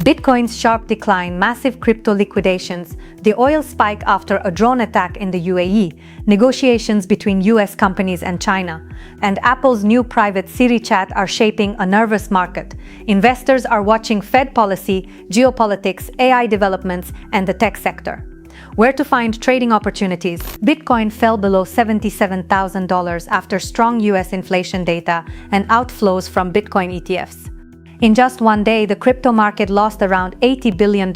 Bitcoin's sharp decline, massive crypto liquidations, the oil spike after a drone attack in the UAE, negotiations between US companies and China, and Apple's new private Siri chat are shaping a nervous market. Investors are watching Fed policy, geopolitics, AI developments, and the tech sector. Where to find trading opportunities? Bitcoin fell below $77,000 after strong US inflation data and outflows from Bitcoin ETFs. In just one day, the crypto market lost around $80 billion,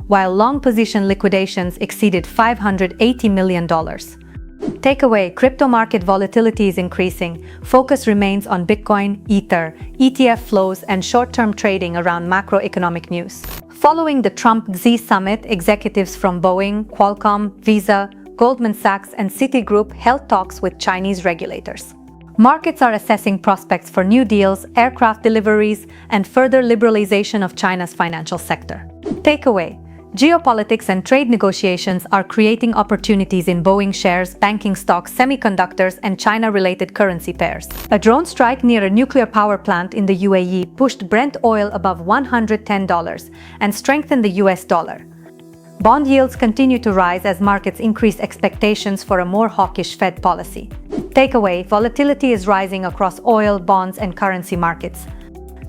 while long position liquidations exceeded $580 million. Takeaway: crypto market volatility is increasing. Focus remains on Bitcoin, Ether, ETF flows, and short-term trading around macroeconomic news. Following the Trump-Xi summit, executives from Boeing, Qualcomm, Visa, Goldman Sachs, and Citigroup held talks with Chinese regulators. Markets are assessing prospects for new deals, aircraft deliveries, and further liberalization of China's financial sector. Takeaway: geopolitics and trade negotiations are creating opportunities in Boeing shares, banking stocks, semiconductors, and China-related currency pairs. A drone strike near a nuclear power plant in the UAE pushed Brent oil above $110 and strengthened the US dollar. Bond yields continue to rise as markets increase expectations for a more hawkish Fed policy. Takeaway: volatility is rising across oil, bonds, and currency markets.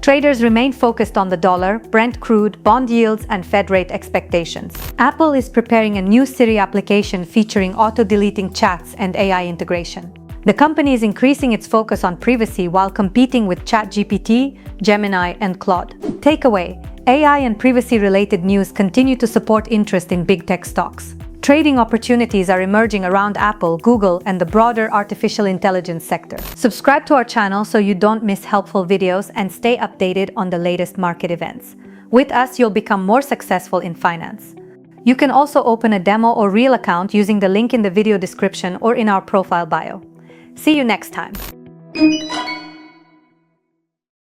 Traders remain focused on the dollar, Brent crude, bond yields, and Fed rate expectations. Apple is preparing a new Siri application featuring auto-deleting chats and AI integration. The company is increasing its focus on privacy while competing with ChatGPT, Gemini, and Claude. Takeaway: AI and privacy-related news continue to support interest in big tech stocks. Trading opportunities are emerging around Apple, Google, and the broader artificial intelligence sector. Subscribe to our channel so you don't miss helpful videos and stay updated on the latest market events. With us, you'll become more successful in finance. You can also open a demo or real account using the link in the video description or in our profile bio. See you next time.